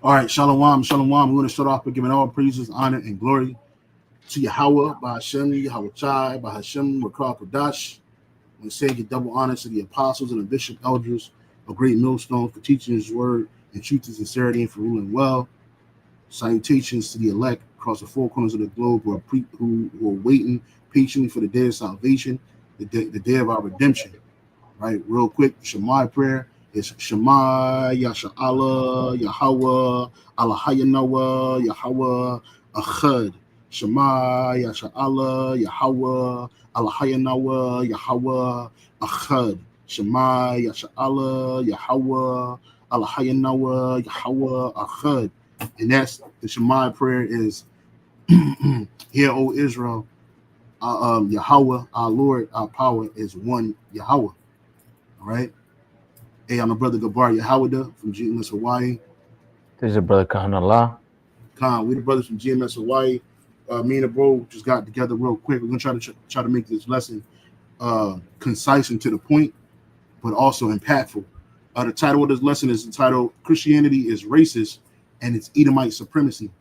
All right, shalom, shalom. We're going to start off by giving all praises, honor, and glory to Yahweh, by Hashem, Yahweh Chai, by Hashem, Rakah Kodash. We say give double honor to the apostles and the bishop elders of great millstones for teaching his word and truth and sincerity and for ruling well. Salutations to the elect across the four corners of the globe who are waiting patiently for the day of salvation, the day of our redemption. Right, real quick, Shema prayer is Shema Yasha Allah Yahweh Allah Hayanawa Yahweh Achad. Shema Yasha Allah Yahweh Allah Hayanawa Yahweh Achad. Shema Yasha Allah Yahweh Allah Hayanawa Yahweh Achad. And that's the Shema prayer is Hear, O Israel, Yahweh, our Lord, our power is one Yahweh. All right. Hey, I'm a brother Gabar Yahawada from GMS Hawaii. This is a brother Khan Allah. Khan, we the brothers from GMS Hawaii. Me and the bro just got together real quick. We're gonna try to make this lesson concise and to the point, but also impactful. The title of this lesson is entitled "Christianity is Racist and It's Edomite Supremacy,"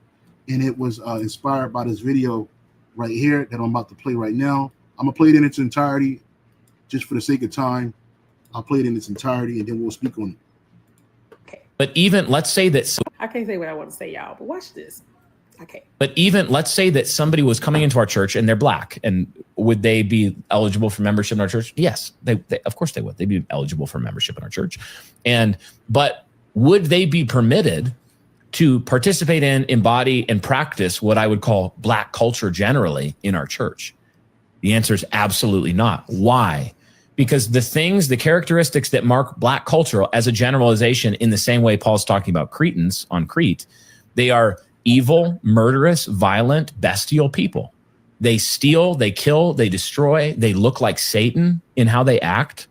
and it was inspired by this video right here that I'm about to play right now. I'm gonna play it in its entirety, just for the sake of time. I'll play it in its entirety and then we'll speak on it. Okay. But even let's say that I can't say what I want to say, y'all, but watch this. Okay. But even let's say that somebody was coming into our church and they're black, and would they be eligible for membership in our church? Yes, they of course they would. They'd be eligible for membership in our church. But would they be permitted to participate in, embody, and practice what I would call black culture generally in our church? The answer is absolutely not. Why? Because the characteristics that mark black culture as a generalization, in the same way Paul's talking about Cretans on Crete, they are evil, murderous, violent, bestial people. They steal, they kill, they destroy. They look like Satan in how they act.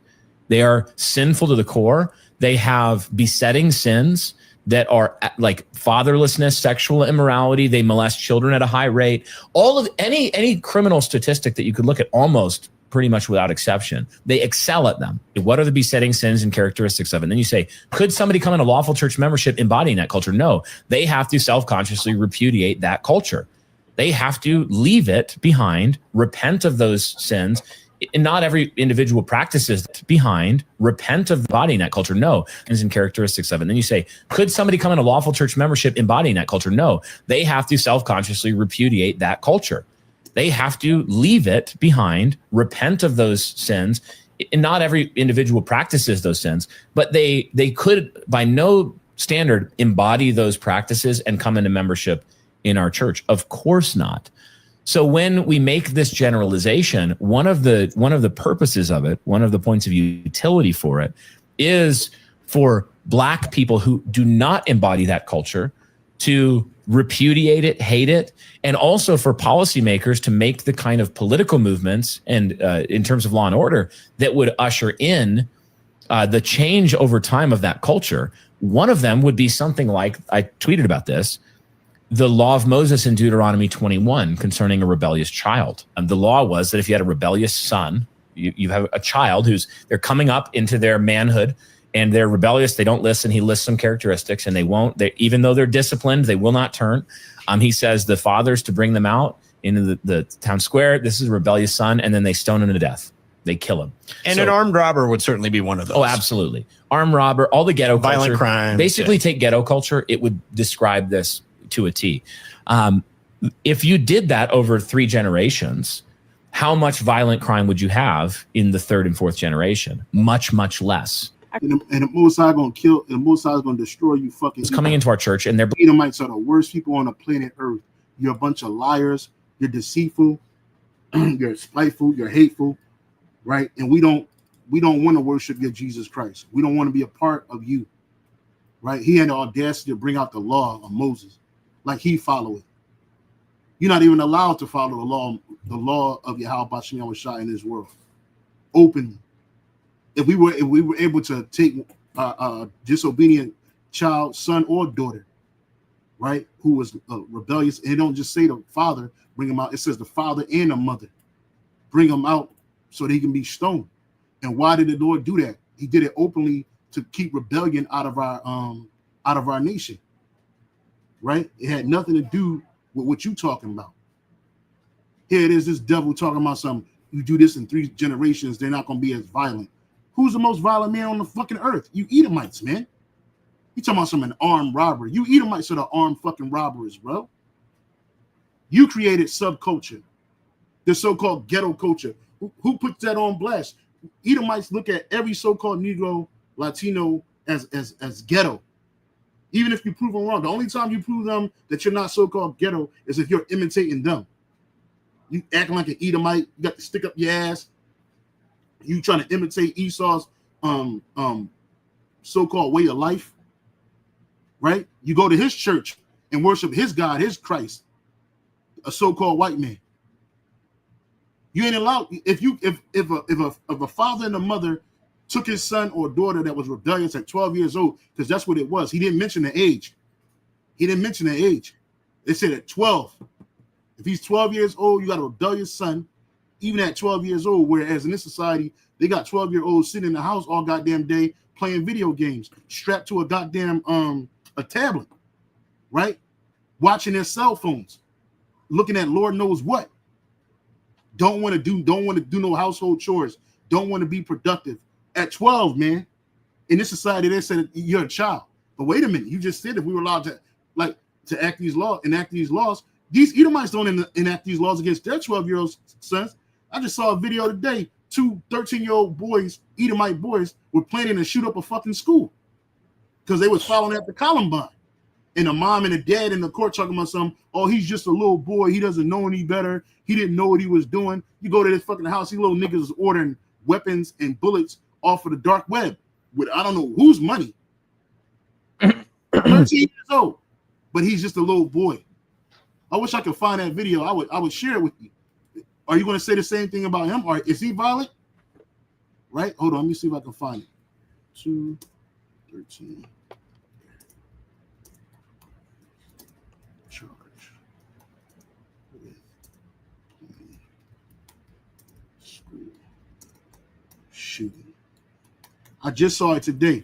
They are sinful to the core. They have besetting sins that are like fatherlessness, sexual immorality. They molest children at a high rate. All of any criminal statistic that you could look at, almost pretty much without exception, they excel at them. What are the besetting sins and characteristics of it? And then you say, could somebody come in a lawful church membership embodying that culture? No, they have to self-consciously repudiate that culture. They have to leave it behind, repent of those sins. And not every individual practices behind, repent of embodying that culture. No, and characteristics of it. And then you say, could somebody come in a lawful church membership embodying that culture? No, they have to self-consciously repudiate that culture. They have to leave it behind, repent of those sins. And not every individual practices those sins, but they could, by no standard, embody those practices and come into membership in our church. Of course not. So when we make this generalization, one of the purposes of it, one of the points of utility for it, is for black people who do not embody that culture to repudiate it, hate it, and also for policymakers to make the kind of political movements and in terms of law and order that would usher in the change over time of that culture. One of them would be something like, I tweeted about this, the law of Moses in Deuteronomy 21 concerning a rebellious child. The law was that if you had a rebellious son, you have a child they're coming up into their manhood, and they're rebellious, they don't listen. He lists some characteristics, and even though they're disciplined, they will not turn. He says the fathers to bring them out into the town square. This is a rebellious son, and then they stone him to death. They kill him. And an armed robber would certainly be one of those. Oh, absolutely. Armed robber, all the ghetto violent culture. Crime. Basically, take ghetto culture, it would describe this to a T. If you did that over 3 generations, how much violent crime would you have in the 3rd and 4th generation? Much, much less. And the Most High gonna kill, and the Most High is gonna destroy you. Fucking it's coming into our church, and they're Edomites are the worst people on the planet Earth. You're a bunch of liars. You're deceitful. You're spiteful. You're hateful, right? And we don't want to worship your Jesus Christ. We don't want to be a part of you, right? He had the audacity to bring out the law of Moses, like he followed it. You're not even allowed to follow the law of Yahweh Bashem Yahushua in this world openly. If we were able to take a disobedient child, son or daughter, right, who was rebellious, and it don't just say the father, bring him out. It says the father and the mother, bring him out so they can be stoned. And why did the Lord do that? He did it openly to keep rebellion out of our nation, right? It had nothing to do with what you talking about. Here it is, this devil talking about something. You do this in 3 generations, they're not going to be as violent. Who's the most violent man on the fucking earth? You Edomites, man. You talking about some armed robber. You Edomites are the armed fucking robbers, bro. You created subculture, the so-called ghetto culture. Who puts that on blast? Edomites look at every so-called Negro, Latino as ghetto. Even if you prove them wrong. The only time you prove them that you're not so-called ghetto is if you're imitating them. You acting like an Edomite, you got to stick up your ass. You trying to imitate Esau's so-called way of life, right? You go to his church and worship his God, his Christ, a so-called white man. You ain't allowed. If a father and a mother took his son or daughter that was rebellious at 12 years old, because that's what it was. He didn't mention the age. He didn't mention the age. They said at 12. If he's 12 years old, you got a rebellious son, even at 12 years old, whereas in this society, they got 12-year-olds sitting in the house all goddamn day playing video games, strapped to a goddamn a tablet, right? Watching their cell phones, looking at Lord knows what. Don't want to do no household chores, don't want to be productive. At 12, man, in this society, they said you're a child. But wait a minute, you just said if we were allowed to enact these laws, these Edomites don't enact these laws against their 12-year-old sons. I just saw a video today. 2 13-year-old boys, Edomite boys, were planning to shoot up a fucking school because they was following after Columbine. And the mom and the dad in the court talking about something. Oh, he's just a little boy. He doesn't know any better. He didn't know what he was doing. You go to this fucking house, these little niggas is ordering weapons and bullets off of the dark web with I don't know whose money. 13 years old, but he's just a little boy. I wish I could find that video. I would share it with you. Are you going to say the same thing about him? Or is he violent? Right? Hold on. Let me see if I can find it. 2:13. Charge with school shooting. I just saw it today.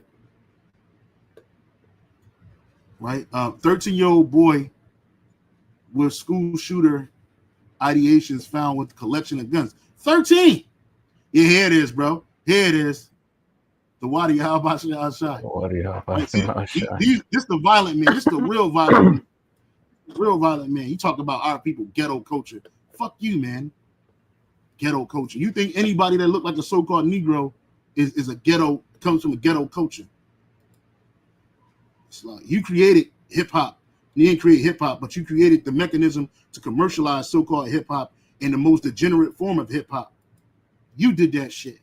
Right? 13-year-old boy with school shooter ideations found with collection of guns. 13. Yeah, here it is, bro. Here it is. The Wadi Al-Bashir outside. This the violent man. This the real violent man. Real violent man. You talk about our people, ghetto culture. Fuck you, man. Ghetto culture. You think anybody that look like a so-called Negro is a ghetto, comes from a ghetto culture? It's like you created hip-hop. You didn't create hip-hop, but you created the mechanism to commercialize so-called hip-hop in the most degenerate form of hip-hop. You did that shit.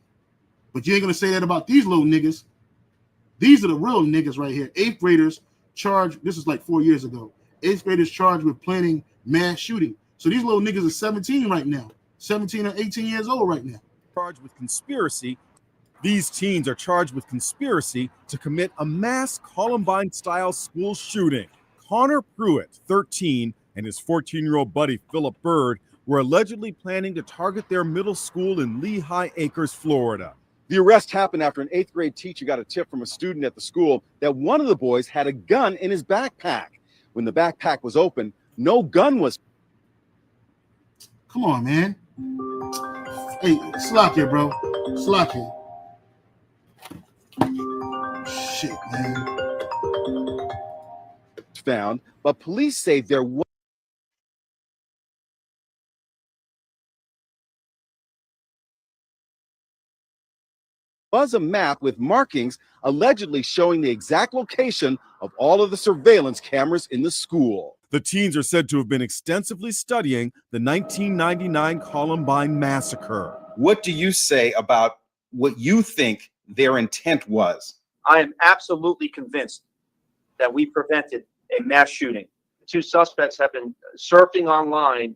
But you ain't going to say that about these little niggas. These are the real niggas right here. 8th graders charged, this is like 4 years ago. 8th graders charged with planning mass shooting. So these little niggas are 17 right now. 17 or 18 years old right now. Charged with conspiracy. These teens are charged with conspiracy to commit a mass Columbine-style school shooting. Connor Pruitt, 13, and his 14-year-old buddy Philip Bird were allegedly planning to target their middle school in Lehigh Acres, Florida. The arrest happened after an 8th grade teacher got a tip from a student at the school that one of the boys had a gun in his backpack. When the backpack was open, no gun was. Come on, man. Hey, slack it, bro. Slack it. Shit, man. Found, but police say there was a map with markings allegedly showing the exact location of all of the surveillance cameras in the school. The teens are said to have been extensively studying the 1999 Columbine massacre. What do you say about what you think their intent was? I am absolutely convinced that we prevented a mass shooting. The 2 suspects have been surfing online,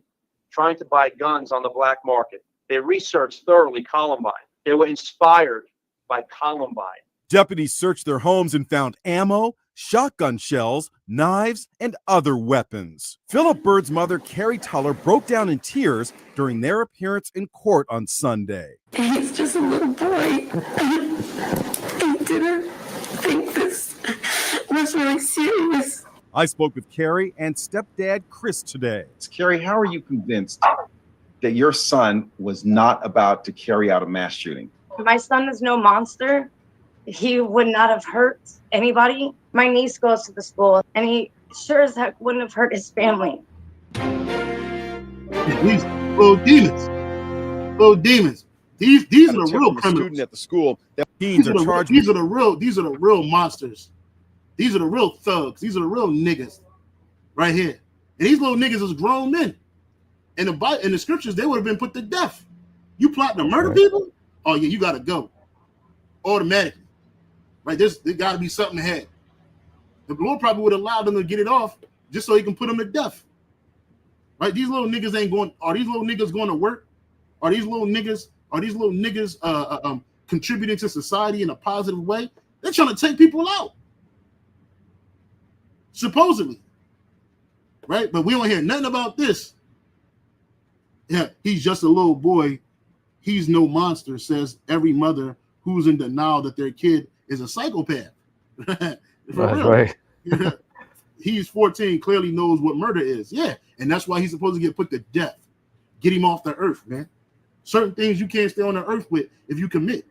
trying to buy guns on the black market. They researched thoroughly Columbine. They were inspired by Columbine. Deputies searched their homes and found ammo, shotgun shells, knives, and other weapons. Philip Bird's mother, Carrie Tuller, broke down in tears during their appearance in court on Sunday. He's just a little boy. I didn't think this was really serious. I spoke with Carrie and stepdad Chris today. Carrie, how are you convinced that your son was not about to carry out a mass shooting? My son is no monster. He would not have hurt anybody. My niece goes to the school, and he sure as heck wouldn't have hurt his family. These little demons. Little demons. These are the real criminals. Student at the school. These are the real monsters. These are the real thugs. These are the real niggas right here. And these little niggas is grown men. In the scriptures, they would have been put to death. You plotting to murder people? Oh yeah, you gotta go. Automatically. Right? There gotta be something ahead. The Lord probably would allow them to get it off just so he can put them to death. Right? These little niggas ain't going. Are these little niggas going to work? Are these little niggas contributing to society in a positive way? They're trying to take people out. Supposedly. Right? But we don't hear nothing about this. Yeah, he's just a little boy. He's no monster, says every mother who's in denial that their kid is a psychopath. That's right. He's 14, clearly knows what murder is. Yeah, and that's why he's supposed to get put to death. Get him off the earth, man. Certain things you can't stay on the earth with if you commit.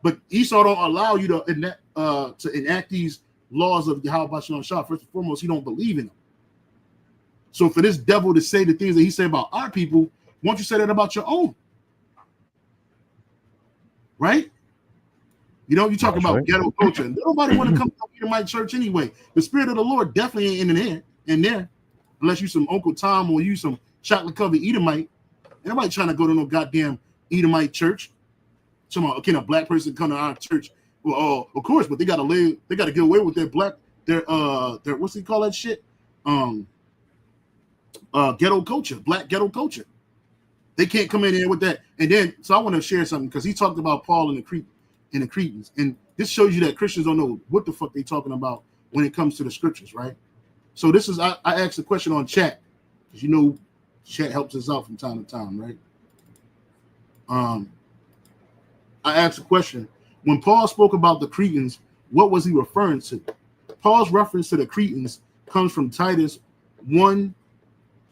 But Esau don't allow you to enact these laws of Yahweh Shalom Shah. First and foremost, he don't believe in them. So for this devil to say the things that he said about our people, why don't you say that about your own? Right? You know, you talk about ghetto culture. Nobody want to come to Edomite church anyway. The spirit of the Lord definitely ain't in there, unless you some Uncle Tom or you some chocolate covered Edomite. Nobody trying to go to no goddamn Edomite church. Somehow, can a black person come to our church? Well, of course, but they gotta get away with their what's they call that shit? Ghetto culture, black ghetto culture. They can't come in there with that. And then, so I want to share something because he talked about Paul and the Cretans, and this shows you that Christians don't know what the fuck they talking about when it comes to the scriptures, right? So this is I asked a question on chat because you know chat helps us out from time to time, right? I asked a question. When Paul spoke about the Cretans, what was he referring to? Paul's reference to the Cretans comes from Titus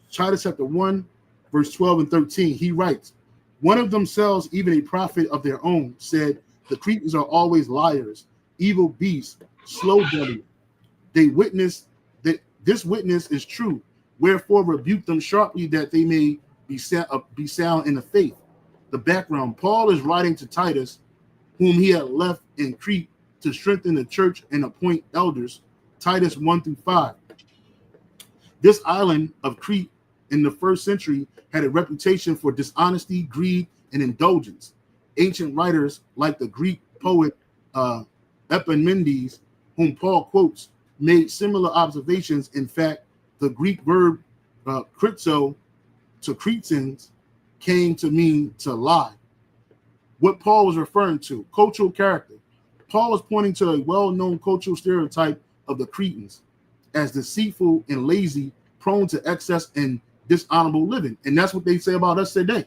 chapter 1, verse 12 and 13. He writes, one of themselves, even a prophet of their own, said, the Cretans are always liars, evil beasts, slow-bellied. They witness that this witness is true. Wherefore rebuke them sharply that they may be sound in the faith. The background, Paul is writing to Titus, whom he had left in Crete to strengthen the church and appoint elders, Titus 1-5. This island of Crete in the first century had a reputation for dishonesty, greed, and indulgence. Ancient writers like the Greek poet Epimenides, whom Paul quotes, made similar observations. In fact, the Greek verb kritzo to Cretans came to mean to lie. What Paul was referring to, cultural character. Paul was pointing to a well-known cultural stereotype of the Cretans as deceitful and lazy, prone to excess and dishonorable living. And that's what they say about us today.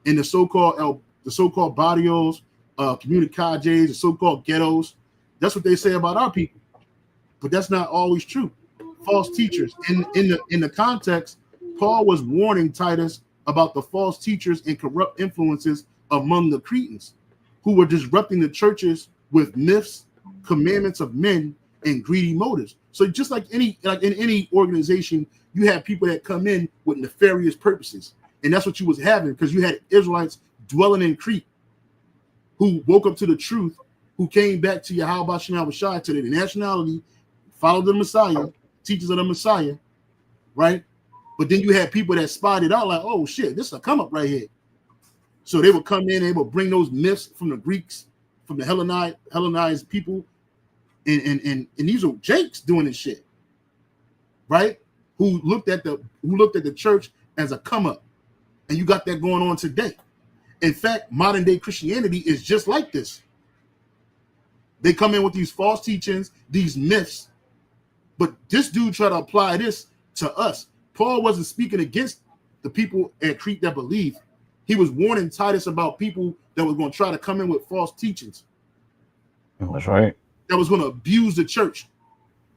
In the so-called barrios, comunicajes, the so-called ghettos. That's what they say about our people. But that's not always true. False teachers. In the context, Paul was warning Titus about the false teachers and corrupt influences among the Cretans who were disrupting the churches with myths, commandments of men, and greedy motives. So just like in any organization, you have people that come in with nefarious purposes. And that's what you was having, because you had Israelites dwelling in Crete who woke up to the truth, who came back to Yahweh Shem Shai, to the nationality, followed the Messiah, teachers of the Messiah, right? But then you had people that spotted out like, oh shit, this is a come up right here. So they would come in, they would bring those myths from the Greeks, from the Hellenized people, and these are Jakes doing this shit, right? Who looked at the church as a come up, and you got that going on today. In fact, modern day Christianity is just like this. They come in with these false teachings, these myths, but this dude tried to apply this to us. Paul wasn't speaking against the people at Crete that believe. He was warning Titus about people that was going to try to come in with false teachings. That's right. That was going to abuse the church.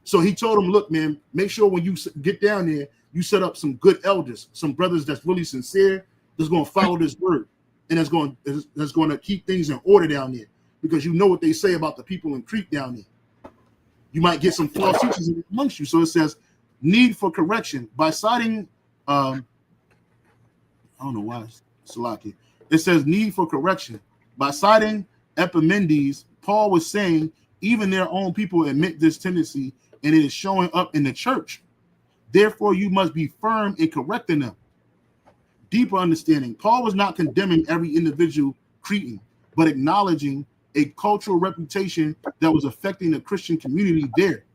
So he told him, look, man, make sure when you get down there, you set up some good elders, some brothers that's really sincere, that's going to follow this word, and that's going to keep things in order down there, because you know what they say about the people in Crete down there. You might get some false teachers amongst you. So it says, need for correction by citing, I don't know why it's Salaki. It says need for correction by citing Epimenides. Paul was saying even their own people admit this tendency, and it is showing up in the church. Therefore, you must be firm in correcting them. Deeper understanding. Paul was not condemning every individual Cretan, but acknowledging a cultural reputation that was affecting the Christian community there.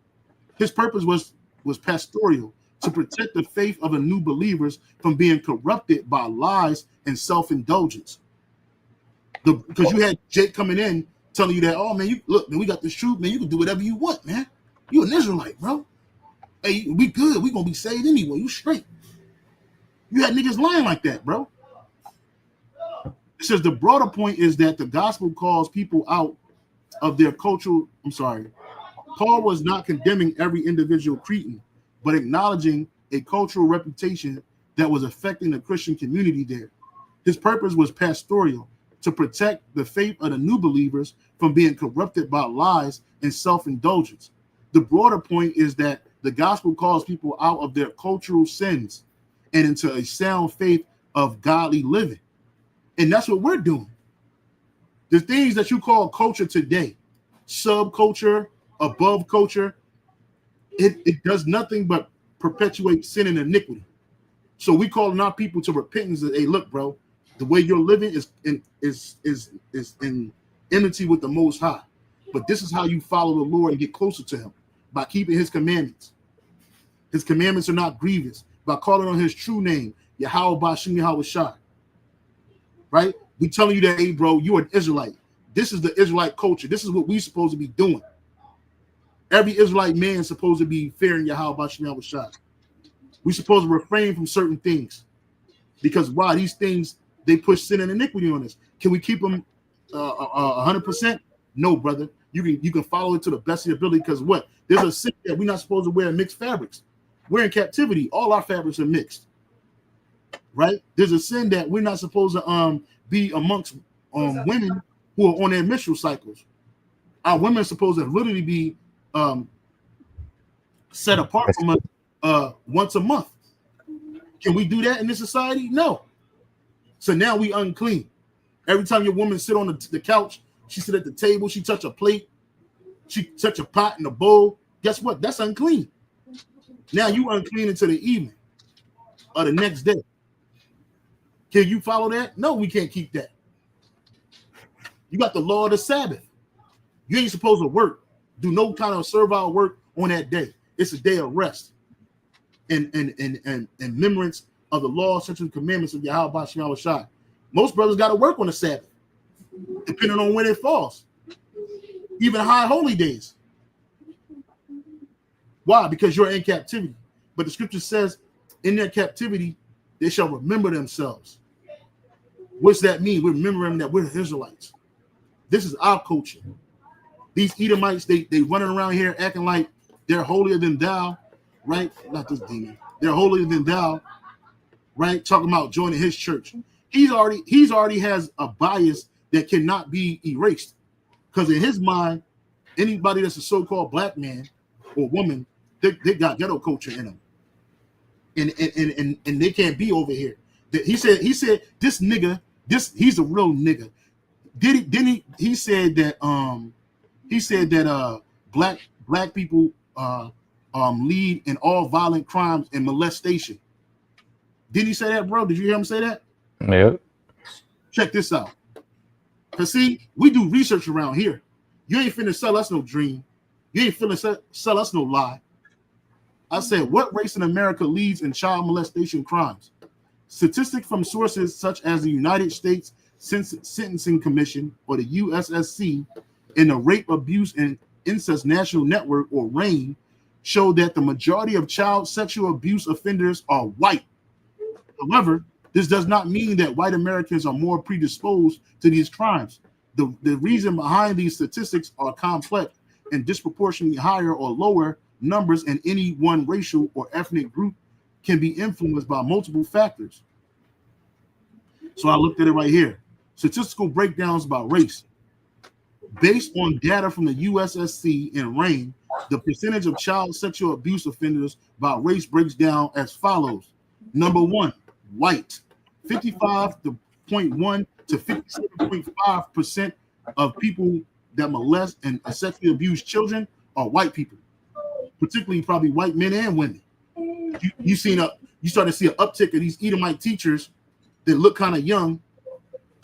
His purpose was pastoral, to protect the faith of the new believers from being corrupted by lies and self-indulgence. Because you had Jake coming in telling you that, oh man, look, man, we got this truth, man. You can do whatever you want, man. You an Israelite, bro. Hey, we good. We gonna be saved anyway. You straight. You had niggas lying like that, bro. It says the broader point is that the gospel calls people out of their cultural. I'm sorry. Paul was not condemning every individual Cretan, but acknowledging a cultural reputation that was affecting the Christian community there. His purpose was pastoral, to protect the faith of the new believers from being corrupted by lies and self-indulgence. The broader point is that the gospel calls people out of their cultural sins and into a sound faith of godly living. And that's what we're doing. The things that you call culture today, subculture, above culture, it does nothing but perpetuate sin and iniquity. So we calling our people to repentance. And, hey, look, bro, the way you're living is in enmity with the Most High. But this is how you follow the Lord and get closer to Him, by keeping His commandments. His commandments are not grievous. By calling on His true name, Yahweh Bashim Yahweh Shai. Right? We telling you that, hey, bro, you're an Israelite. This is the Israelite culture. This is what we supposed to be doing. Every Israelite man is supposed to be fearing Yahweh Bashim Yahweh Shai. We're supposed to refrain from certain things. Because why? These things, they push sin and iniquity on us. Can we keep them 100%? No, brother. You can follow it to the best of your ability, because what? There's a sin that we're not supposed to wear mixed fabrics. We're in captivity. All our fabrics are mixed. Right? There's a sin that we're not supposed to be amongst women who are on their menstrual cycles. Our women are supposed to literally be set apart from us once a month. Can we do that in this society? No. So now we unclean. Every time your woman sit on the couch, she sit at the table, she touch a plate, she touch a pot and a bowl. Guess what? That's unclean. Now you unclean until the evening or the next day. Can you follow that? No, we can't keep that. You got the law of the Sabbath. You ain't supposed to work, do no kind of servile work on that day. It's a day of rest and remembrance of the law, statutes, and commandments of Yahweh Bashim Yahweh Shai. Most brothers got to work on the Sabbath, depending on when it falls. Even high holy days. Why? Because you're in captivity. But the scripture says, in their captivity, they shall remember themselves. What's that mean? We're remembering that we're Israelites. This is our culture. These Edomites, they running around here acting like they're holier than thou, right? Not this demon. They're holier than thou, right? Talking about joining his church. He's already has a bias that cannot be erased. Because in his mind, anybody that's a so-called black man or woman, they got ghetto culture in them. And they can't be over here. He said this nigga, he's a real nigga. He said that black people lead in all violent crimes and molestation. Didn't he say that, bro? Did you hear him say that? Yep. Check this out. Cause see, we do research around here. You ain't finna sell us no dream. You ain't finna sell us no lie. I said, what race in America leads in child molestation crimes? Statistics from sources such as the United States Sentencing Commission, or the USSC, and the Rape, Abuse, and Incest National Network, or RAIN, show that the majority of child sexual abuse offenders are white. However, this does not mean that white Americans are more predisposed to these crimes. The reason behind these statistics are complex and disproportionately higher or lower numbers in any one racial or ethnic group can be influenced by multiple factors. So I looked at it right here. Statistical breakdowns about race. Based on data from the USSC and RAIN, the percentage of child sexual abuse offenders by race breaks down as follows. Number 1, white. 55.1 to 57.5% of people that molest and sexually abuse children are white people, particularly probably white men and women. You start to see an uptick of these Edomite teachers that look kind of young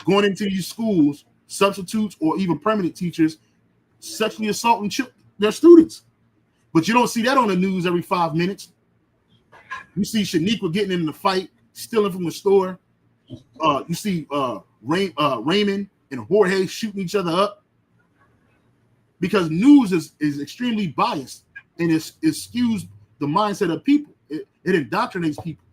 going into these schools, substitutes or even permanent teachers, sexually assaulting their students. But you don't see that on the news every 5 minutes. You see Shaniqua getting in the fight, stealing from the store. You see Raymond and Jorge shooting each other up, because news is extremely biased and it skews the mindset of people. It indoctrinates people.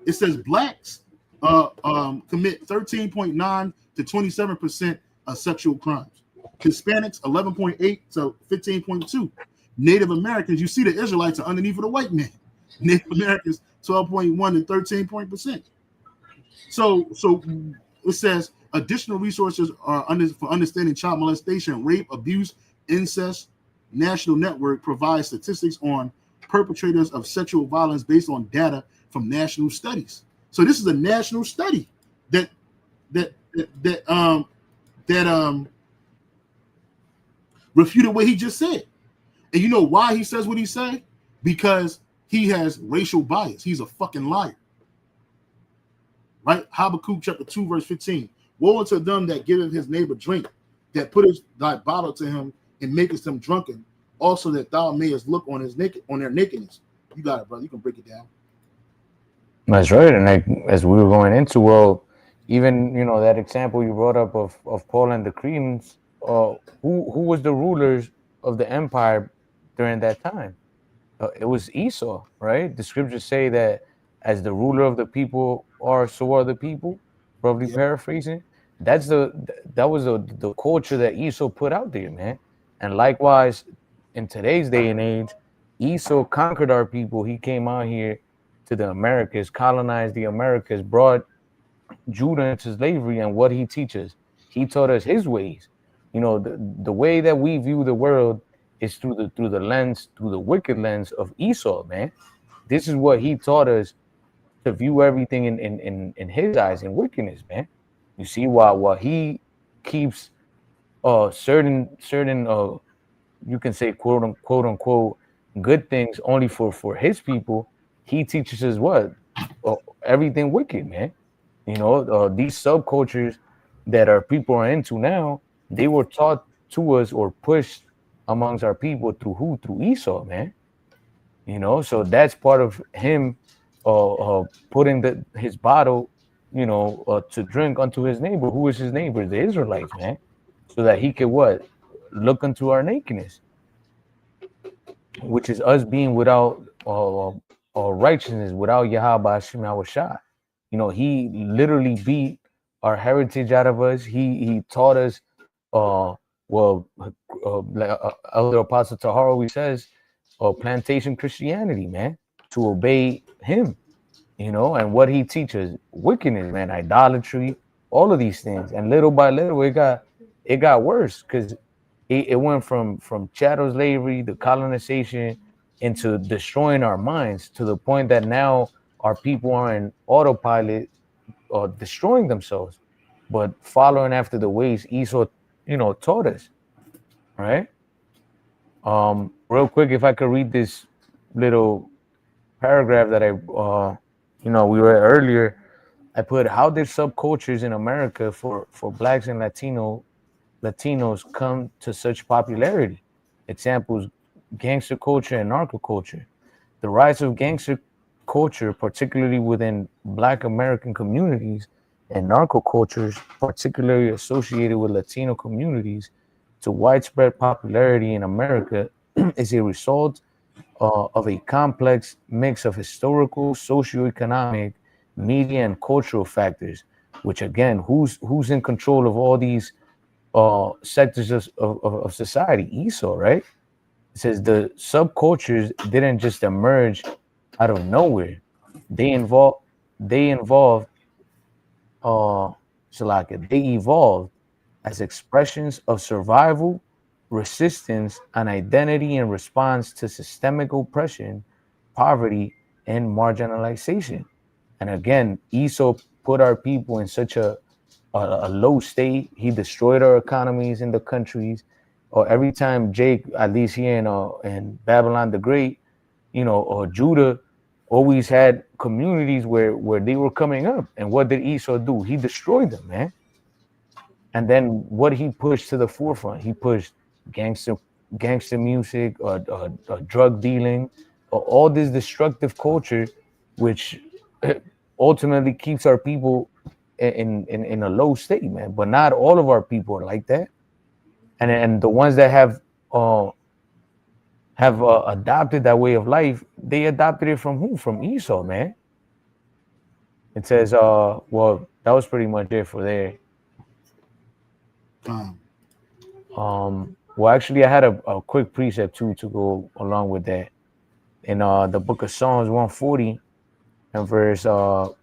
It says blacks commit 13.9 to 27% of sexual crimes. Hispanics 11.8 to 15.2. Native Americans, you see the Israelites are underneath of the white man. Native Americans 12.1 and 13%. So it says additional resources are for understanding child molestation, rape, abuse, incest. National Network provides statistics on perpetrators of sexual violence based on data from national studies. So this is a national study that refuted what he just said. And you know why he says what he said? Because he has racial bias. He's a fucking liar. Right? Habakkuk chapter 2, verse 15. Woe unto them that giveth his neighbor drink, that putteth thy bottle to him and makest them drunken, also that thou mayest look on their nakedness. You got it, brother. You can break it down. That's right. And as we were going into, well, even that example you brought up of Paul and the Cretans, who was the rulers of the empire during that time? It was Esau, right? The scriptures say that as the ruler of the people are, so are the people. Probably paraphrasing. That was the culture that Esau put out there, man. And likewise, in today's day and age, Esau conquered our people. He came out here to the Americas, colonized the Americas, brought Judah into slavery. And what he teaches, he taught us his ways. The way that we view the world is through the wicked lens of Esau, man. This is what he taught us, to view everything in his eyes in wickedness, man. You see, while he keeps certain you can say quote unquote good things only for his people, he teaches us what? Everything wicked, man. These subcultures that our people are into now, they were taught to us or pushed amongst our people through Esau, man. So that's part of him putting his bottle, to drink unto his neighbor. Who is his neighbor? The Israelites, man. So that he could what? Look unto our nakedness, which is us being without righteousness, without Yahweh Hashem Yahushua. He literally beat our heritage out of us. He taught us, Elder Apostle Tahar says, plantation Christianity, man, to obey him, and what he teaches, wickedness, man, idolatry, all of these things. And little by little, it got worse, because it went from chattel slavery, the colonization, into destroying our minds, to the point that now our people are in autopilot, destroying themselves, but following after the ways Esau, taught us, right? Real quick, if I could read this little paragraph that we read earlier. I put, how did subcultures in America for blacks and Latinos come to such popularity? Examples: gangster culture and narco culture. The rise of gangster culture, particularly within Black American communities, and narco cultures, particularly associated with Latino communities, to widespread popularity in America is a result of a complex mix of historical, socioeconomic, media, and cultural factors, which again, who's in control of all these sectors of society? Esau, right? It says the subcultures didn't just emerge out of nowhere. They involved Shalaka, they evolved as expressions of survival, resistance, and identity in response to systemic oppression, poverty, and marginalization. And again, Esau put our people in such a low state. He destroyed our economies in the countries. Or every time Jake, at least here in Babylon the Great, or Judah, always had communities where they were coming up. And what did Esau do? He destroyed them, man. And then what he pushed to the forefront? He pushed gangster music, or drug dealing, or all this destructive culture, which ultimately keeps our people in a low state, man. But not all of our people are like that. And the ones that have adopted that way of life, they adopted it from who? From Esau, man. It says, well, that was pretty much it for there. Well, actually, I had a quick precept too to go along with that. In the book of Psalms 140 and verse 4,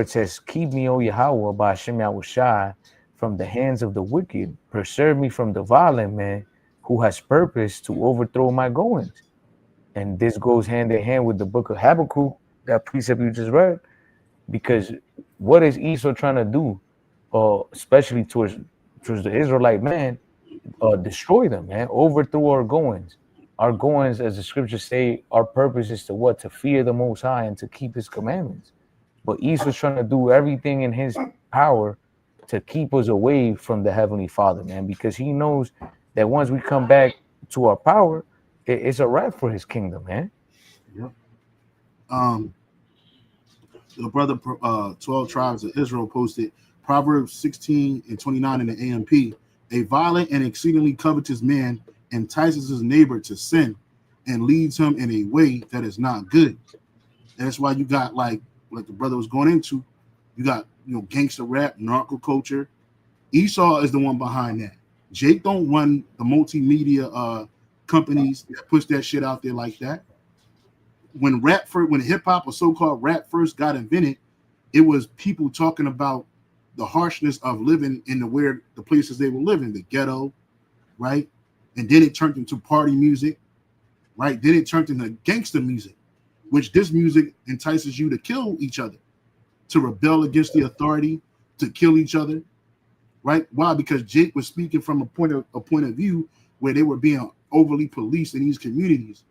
it says, "Keep me, O Yahweh, by Hashem Yahushai, from the hands of the wicked. Preserve me from the violent man who has purpose to overthrow my goings." And this goes hand in hand with the book of Habakkuk, that precept you just read, because what is Esau trying to do, especially towards the Israelite man? Destroy them, man. Overthrow our goings. Our goings, as the scriptures say, our purpose is to what? To fear the Most High and to keep His commandments. But Esau's trying to do everything in his power to keep us away from the Heavenly Father, man, because he knows that once we come back to our power, it's a wrap for His kingdom, man. Yep. The brother 12 Tribes of Israel posted Proverbs 16:29 in the AMP. A violent and exceedingly covetous man entices his neighbor to sin and leads him in a way that is not good. And that's why you got like the brother was going into, you got gangster rap, narco culture. Esau is the one behind that. Jake don't run the multimedia companies that push that shit out there like that. When hip hop or so-called rap first got invented, it was people talking about the harshness of living in the places they were living, the ghetto, right? And then it turned into party music, right? Then it turned into gangster music, which this music entices you to kill each other, to rebel against the authority, to kill each other, right? Why? Because Jake was speaking from a point of view where they were being overly policed in these communities.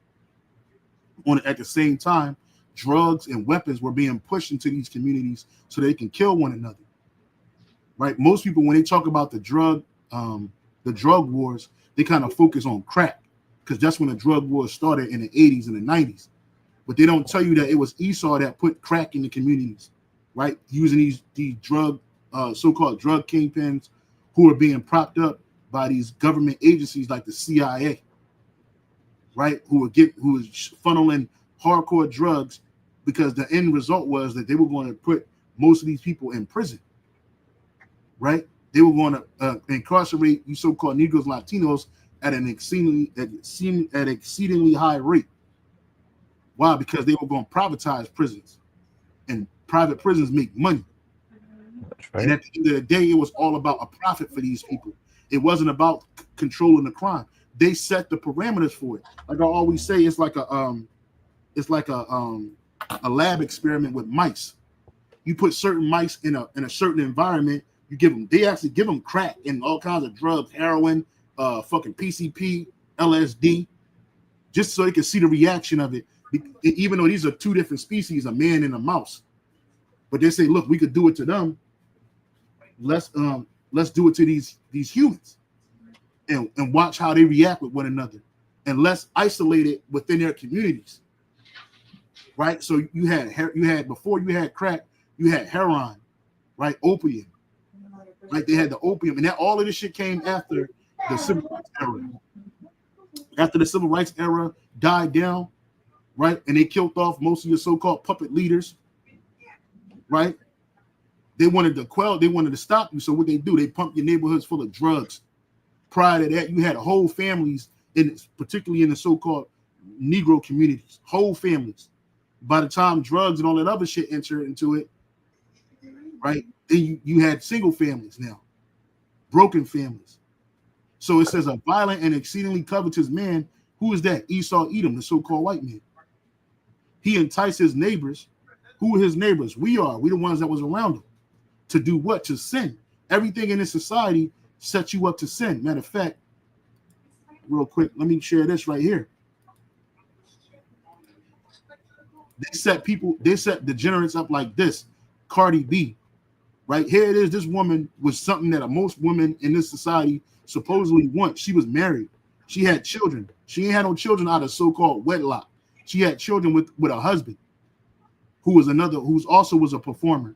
At the same time, drugs and weapons were being pushed into these communities so they can kill one another. Right? Most people, when they talk about the drug wars, they kind of focus on crack because that's when the drug wars started in the 80s and the 90s. But they don't tell you that it was Esau that put crack in the communities, right? Using these drug so-called drug kingpins who are being propped up by these government agencies like the CIA, right? Who was funneling hardcore drugs because the end result was that they were going to put most of these people in prison. Right? They were going to incarcerate you so-called Negroes, Latinos at an exceedingly high rate. Why? Because they were going to privatize prisons, and private prisons make money. Right. And at the end of the day, it was all about a profit for these people. It wasn't about controlling the crime. They set the parameters for it. Like I always say, it's like a lab experiment with mice. You put certain mice in a certain environment. They actually give them crack and all kinds of drugs, heroin, fucking PCP, LSD, just so they can see the reaction of it. Even though these are two different species, a man and a mouse, but they say, look, we could do it to them. Let's do it to these humans, and watch how they react with one another, and let's isolate it within their communities. Right. So you had before you had crack, you had heroin, right? Opium. Like they had the opium, and all of this shit came after the civil rights era. After the civil rights era died down, right, and they killed off most of your so-called puppet leaders, right? They wanted to stop you. So what they do, they pump your neighborhoods full of drugs. Prior to that, you had whole families particularly in the so-called Negro communities, whole families. By the time drugs and all that other shit enter into it, right? Then you had single families now, broken families. So it says a violent and exceedingly covetous man. Who is that? Esau Edom, the so-called white man. He enticed his neighbors. Who are his neighbors? We are. We the ones that was around him. To do what? To sin. Everything in this society sets you up to sin. Matter of fact, real quick, let me share this right here. They set degenerates up like this. Cardi B, right? Here it is. This woman was something that most women in this society supposedly want. She was married. She had children. She ain't had no children out of so-called wedlock. She had children with a husband who's also was a performer.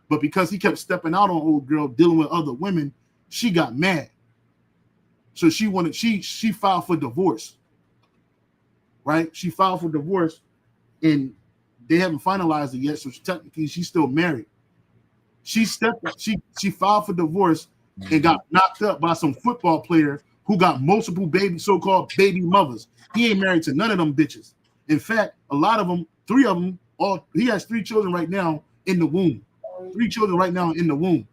But because he kept stepping out on old girl dealing with other women, she got mad. So she filed for divorce. Right? She filed for divorce, and they haven't finalized it yet. So technically she's still married. She filed for divorce and got knocked up by some football player who got multiple so-called baby mothers. He ain't married to none of them bitches. In fact, a lot of them, 3 of them, he has 3 children right now in the womb. 3 children right now in the womb.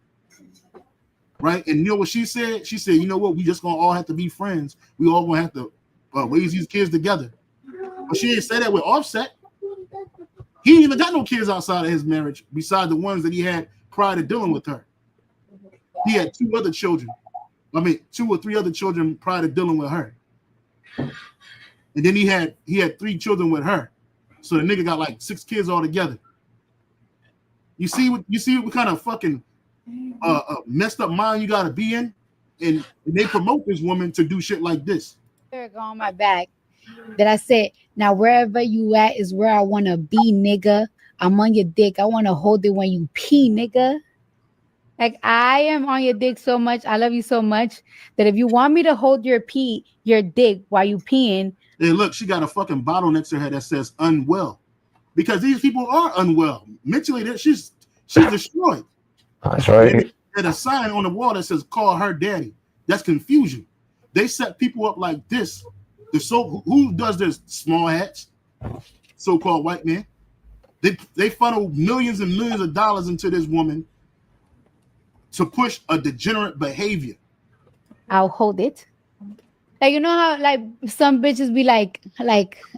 Right? And you know what she said? She said, you know what? We just gonna all have to be friends. We all gonna have to raise these kids together. But she didn't say that with Offset. He ain't even got no kids outside of his marriage besides the ones that he had prior to dealing with her. He had 2 other children. 2 or 3 other children prior to dealing with her. And then he had 3 children with her. So the nigga got like 6 kids altogether. You see what kind of fucking messed up mind you gotta be in? And they promote this woman to do shit like this. On my back that I said, now wherever you at is where I want to be, nigga. I'm on your dick. I want to hold it when you pee, nigga. Like, I am on your dick so much. I love you so much that if you want me to hold your dick while you peeing. Hey, look, she got a fucking bottle next to her that says unwell. Because these people are unwell. Mentally, she's destroyed. That's right. And a sign on the wall that says call her daddy. That's confusion. They set people up like this. Who does this? Small hats, so-called white man. They funnel millions and millions of dollars into this woman to push a degenerate behavior. I'll hold it. Like, you know how like some bitches be like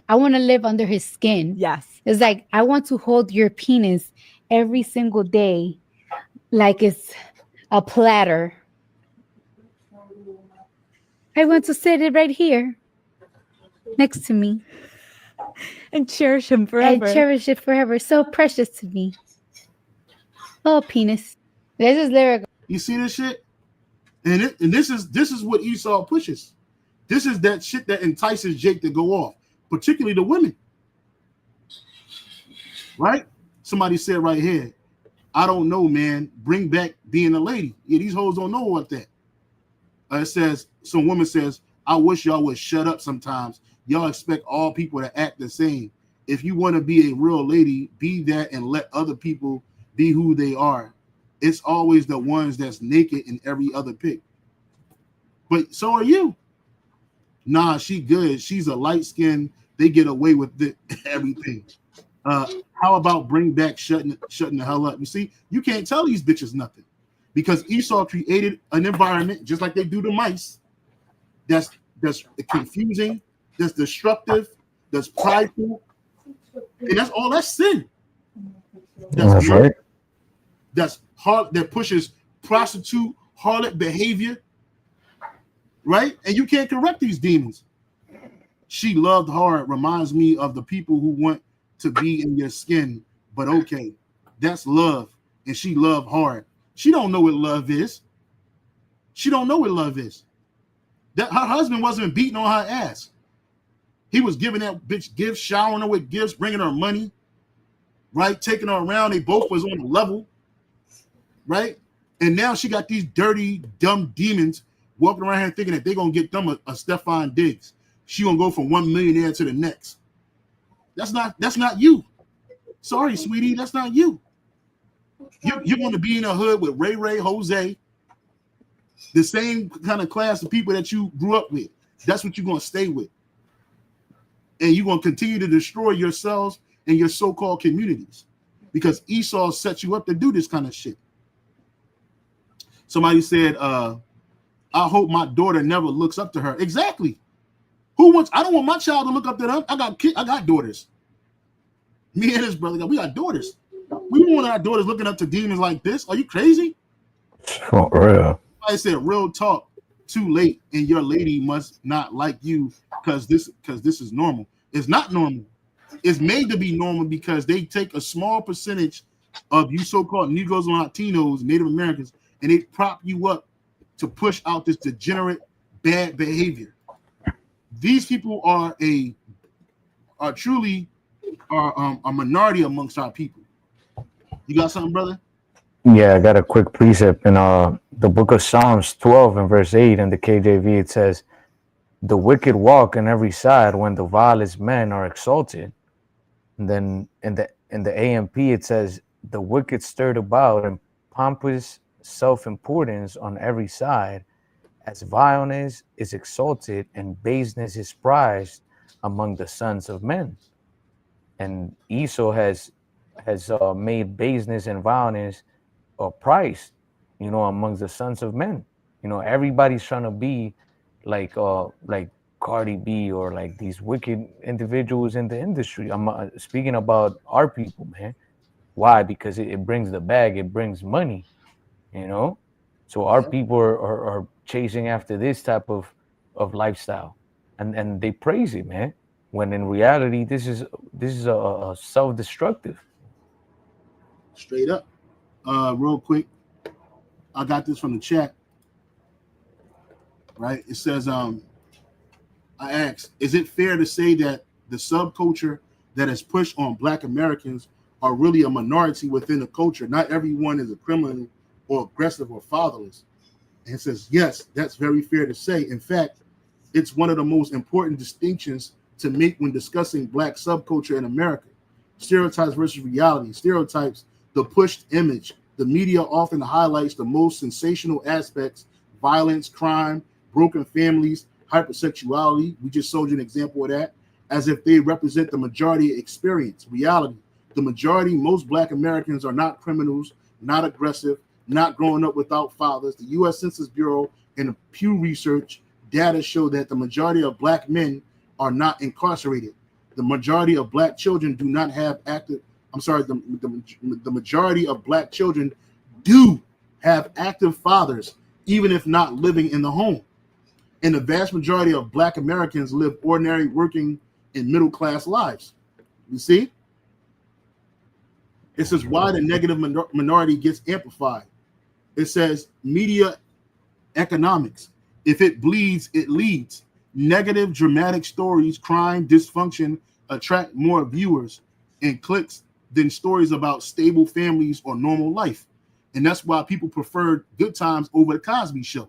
I want to live under his skin. Yes. It's like I want to hold your penis every single day like it's a platter. I want to sit it right here next to me. And cherish him forever. And cherish it forever. So precious to me. Oh, penis. This is lyrical. You see this shit? And this is what Esau pushes. This is that shit that entices Jake to go off, particularly the women. Right? Somebody said right here, I don't know, man. Bring back being a lady. Yeah, these hoes don't know what that. It says, some woman says, I wish y'all would shut up sometimes. Y'all expect all people to act the same. If you want to be a real lady, be that and let other people be who they are. It's always the ones that's naked in every other pic. But so are you. Nah, she good. She's a light skin. They get away with everything. How about bring back shutting the hell up? You see, you can't tell these bitches nothing because Esau created an environment just like they do to mice. That's confusing. That's destructive. That's prideful, and that's sin. That's right. That's hard. That pushes prostitute, harlot behavior. Right? And you can't correct these demons. She loved hard reminds me of the people who want to be in your skin. But okay, that's love. And she loved hard. She don't know what love is. She don't know what love is. That her husband wasn't beating on her ass. He was giving that bitch gifts, showering her with gifts, bringing her money, right? Taking her around. They both was on the level, right? And now she got these dirty, dumb demons walking around here thinking that they're going to get them a Stephon Diggs. She going to go from one millionaire to the next. That's not you. Sorry, sweetie, that's not you. You're going to be in a hood with Ray, Jose, the same kind of class of people that you grew up with. That's what you're going to stay with. And you're going to continue to destroy yourselves and your so-called communities because Esau sets you up to do this kind of shit. Somebody said, I hope my daughter never looks up to her. Exactly. I don't want my child to look up to them. I got daughters. Me and his brother, we got daughters. We don't want our daughters looking up to demons like this. Are you crazy? For real. I said, real talk, too late, and your lady must not like you because this is normal. It's not normal. It's made to be normal because they take a small percentage of you so-called Negroes and Latinos, Native Americans, and they prop you up to push out this degenerate bad behavior. These people are truly a minority amongst our people. You got something, brother? Yeah, I got a quick precept in the book of Psalms 12 and verse 8 in the KJV. It says, "The wicked walk on every side when the vilest men are exalted." And then in the AMP it says, "The wicked stirred about in pompous self-importance on every side, as vileness is exalted and baseness is prized among the sons of men." And Esau has made baseness and vileness prized, amongst the sons of men. Everybody's trying to be like Cardi B or like these wicked individuals in the industry. I'm speaking about our people, man. Why? Because it brings the bag, it brings money, So our people are chasing after this type of lifestyle, and they praise it, man. When in reality, this is a self-destructive. Straight up. Real quick, I got this from the chat. Right? It says, I asked, is it fair to say that the subculture that is pushed on Black Americans are really a minority within the culture? Not everyone is a criminal or aggressive or fatherless. And it says, yes, that's very fair to say. In fact, it's one of the most important distinctions to make when discussing Black subculture in America. Stereotypes versus reality. Stereotypes, the pushed image. The media often highlights the most sensational aspects: violence, crime, broken families, hypersexuality. We just showed you an example of that, as if they represent the majority experience. Reality, the majority, most Black Americans are not criminals, not aggressive, not growing up without fathers. The U.S. Census Bureau and the Pew Research data show that the majority of Black men are not incarcerated. The majority of Black children do not have active, the majority of Black children do have active fathers, even if not living in the home. And the vast majority of Black Americans live ordinary, working, and middle-class lives. You see? It says why the negative minority gets amplified. It says media economics. If it bleeds, it leads. Negative, dramatic stories, crime, dysfunction attract more viewers and clicks than stories about stable families or normal life. And that's why people preferred Good Times over the Cosby Show.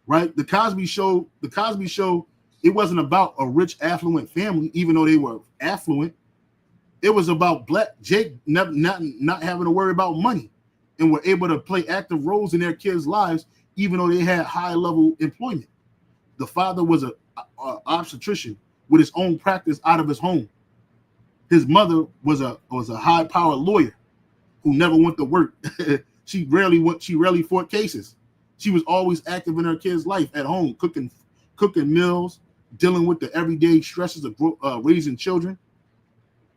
Right? The Cosby Show, it wasn't about a rich, affluent family, even though they were affluent. It was about Black Jake not having to worry about money and were able to play active roles in their kids' lives, even though they had high-level employment. The father was a obstetrician with his own practice out of his home. His mother was a high-powered lawyer who never went to work. She rarely fought cases. She was always active in her kid's life at home, cooking meals, dealing with the everyday stresses of raising children.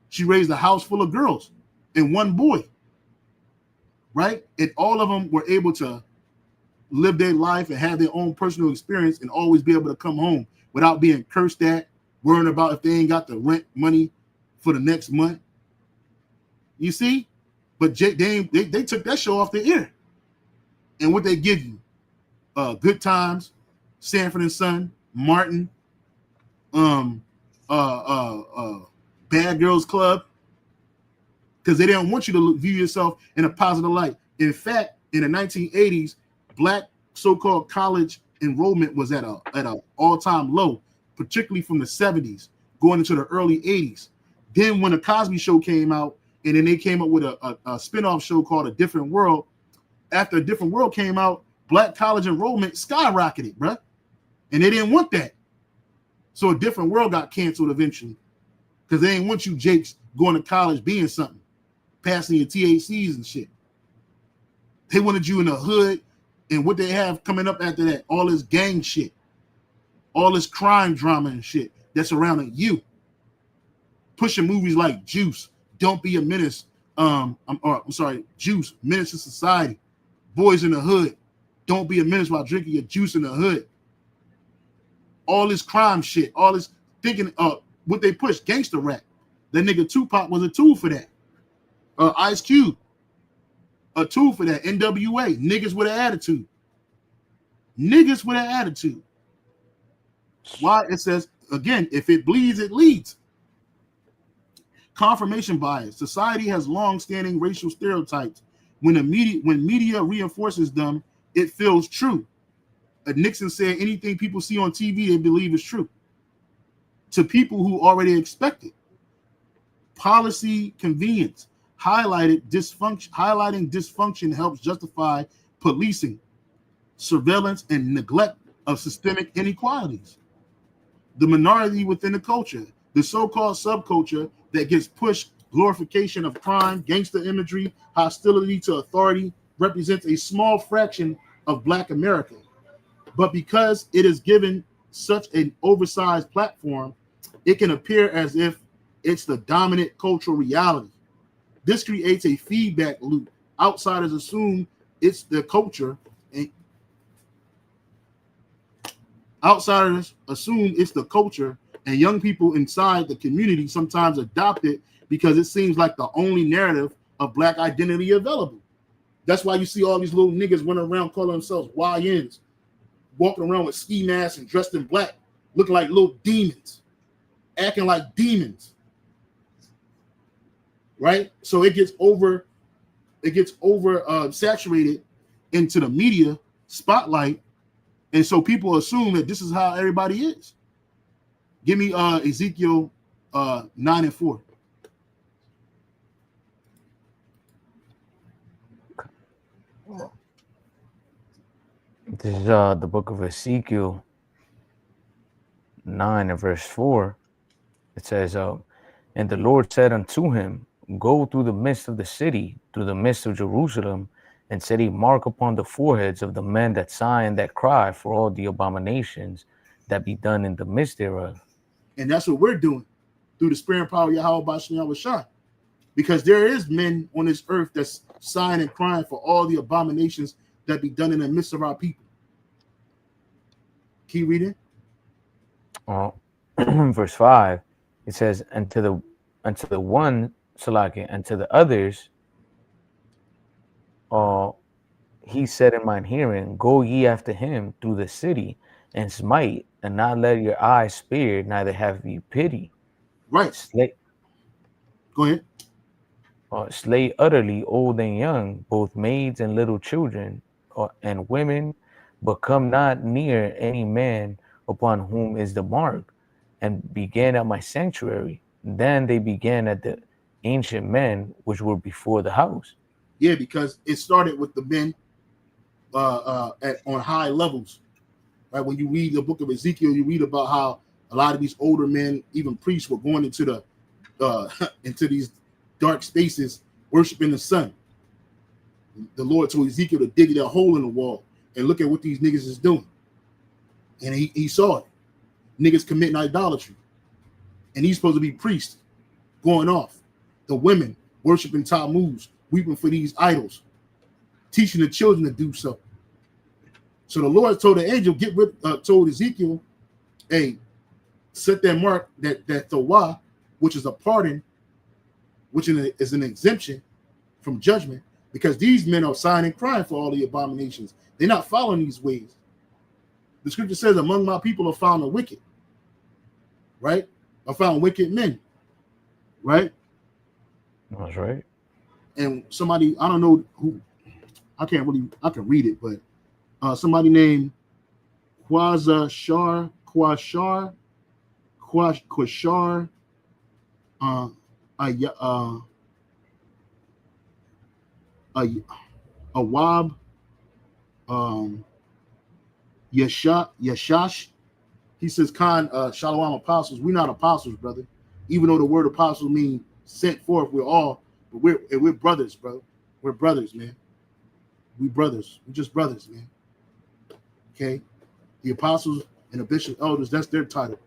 She raised a house full of girls and one boy, right? And all of them were able to live their life and have their own personal experience and always be able to come home without being cursed at, worrying about if they ain't got the rent money for the next month. You see? But they took that show off the air. And what they give you? Good Times, Sanford and Son, Martin, Bad Girls Club, because they didn't want you to view yourself in a positive light. In fact, in the 1980s, Black so-called college enrollment was at an all-time low, particularly from the 70s going into the early 80s. Then when the Cosby Show came out, and then they came up with a spin-off show called A Different World. After A Different World came out, Black college enrollment skyrocketed, bruh. And they didn't want that. So a different world got canceled eventually. Because they didn't want you Jakes going to college being something, passing your THCs and shit. They wanted you in the hood, and what they have coming up after that, all this gang shit, all this crime drama and shit that's surrounding you. Pushing movies like Juice, Don't Be a Menace, Juice, Menace to Society, Boys in the Hood, Don't Be a Menace while drinking your juice in the hood. All this crime shit, all this thinking what they push, gangster rap. That nigga Tupac was a tool for that. Ice Cube, a tool for that. NWA, niggas with an attitude. Niggas with an attitude. Why? It says, again, if it bleeds, it leads. Confirmation bias. Society has long-standing racial stereotypes. When media reinforces them, it feels true. Nixon said anything people see on TV, they believe is true. To people who already expect it. Policy convenience. Highlighting dysfunction helps justify policing, surveillance, and neglect of systemic inequalities. The minority within the culture, the so-called subculture that gets pushed, glorification of crime, gangster imagery, hostility to authority, represents a small fraction of Black America. But because it is given such an oversized platform, it can appear as if it's the dominant cultural reality. This creates a feedback loop. Outsiders assume it's the culture, and young people inside the community sometimes adopt it because it seems like the only narrative of Black identity available. That's why you see all these little niggas running around calling themselves YNs, walking around with ski masks and dressed in black, looking like little demons, acting like demons. Right? So it gets over saturated into the media spotlight, and so people assume that this is how everybody is. Give me Ezekiel 9:4. This is the book of Ezekiel 9 and verse 4. It says, and the Lord said unto him, go through the midst of the city, through the midst of Jerusalem, and set a mark upon the foreheads of the men that sigh and that cry for all the abominations that be done in the midst thereof. And that's what we're doing through the spirit and power of Yahweh Bashim Yahushua. Because there is men on this earth that's sighing and crying for all the abominations that be done in the midst of our people. Keep reading. Verse 5, it says, and to the one, Salaki, and to the others, he said in mine hearing, go ye after him through the city, and smite, and not let your eyes spare, neither have ye pity. Right. Go ahead. Slay utterly old and young, both maids and little children, and women, but come not near any man upon whom is the mark, and began at my sanctuary. Then they began at the ancient men which were before the house. Yeah, because it started with the men on high levels. Right? When you read the book of Ezekiel, you read about how a lot of these older men, even priests, were going into the into these dark spaces, worshiping the sun. The Lord told Ezekiel to dig a hole in the wall and look at what these niggas is doing. And he saw it. Niggas committing idolatry. And he's supposed to be priest, going off. The women worshiping Tammuz, weeping for these idols, teaching the children to do so. So the Lord told the angel, told Ezekiel, hey, set that mark, that Thawah, which is a pardon, which is an exemption from judgment, because these men are sighing and crying for all the abominations. They're not following these ways. The scripture says, among my people are found the wicked, right? I found wicked men, right? That's right. And somebody, I don't know who, I can read it, but somebody named Quashar, Awab, Yashash, He says, Shalom apostles. We're not apostles, brother. Even though the word apostle means sent forth, but we're brothers, bro. We're brothers, man. We brothers. We're just brothers, man. Okay? The apostles and the bishop elders, that's their title.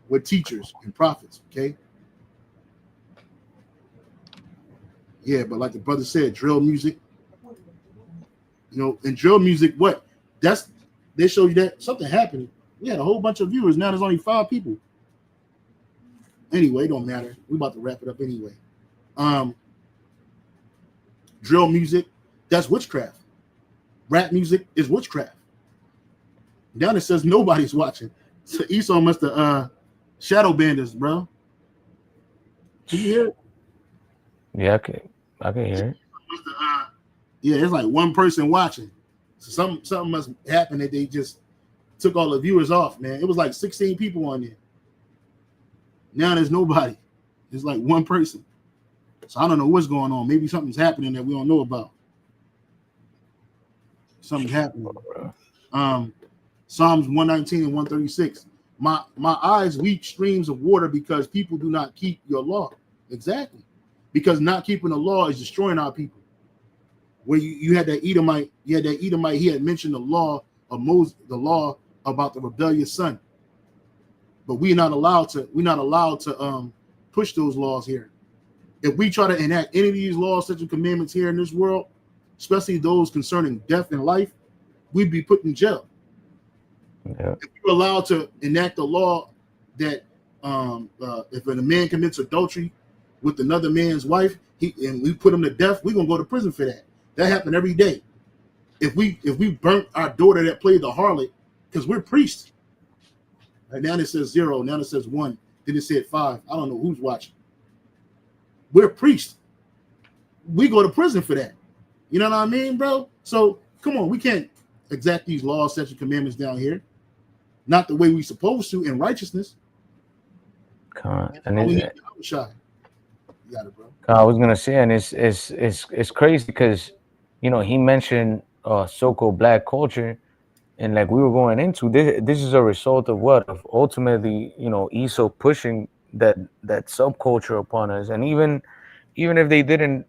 We're teachers and prophets, okay? Yeah, but like the brother said, drill music. And drill music, what? They show you that something happened. We had a whole bunch of viewers. Now there's only 5 people. Anyway, it don't matter. We about to wrap it up anyway. Drill music, that's witchcraft. Rap music is witchcraft. Down it says nobody's watching. So Esau must have shadow banned us, bro. Can you hear it? Yeah, I can hear it. Yeah, it's like one person watching. So something must happen that they just took all the viewers off, man. It was like 16 people on there. Now there's nobody. There's like one person. So I don't know what's going on. Maybe something's happening that we don't know about. Something's happening. Psalms 119 and 136. My eyes weep streams of water because people do not keep your law. Exactly. Because not keeping the law is destroying our people. Where you had that Edomite, he had mentioned the law of Moses, the law about the rebellious son. But we're not allowed to push those laws here. If we try to enact any of these laws, such as commandments here in this world, especially those concerning death and life, we'd be put in jail. Yeah. If we were allowed to enact a law that if a man commits adultery with another man's wife, and we put him to death, we're gonna go to prison for that. That happened every day. If we burnt our daughter that played the harlot, because we're priests. Right now it says 0, now it says 1, then it said 5. I don't know who's watching. We're priests. We go to prison for that. You know what I mean, bro? So come on, we can't exact these laws, statutes, commandments down here. Not the way we supposed to in righteousness. And you got it, bro. I was gonna say, and it's crazy because he mentioned so-called black culture, and like we were going into this is a result of what? Of ultimately, Esau pushing that subculture upon us. And even if they didn't,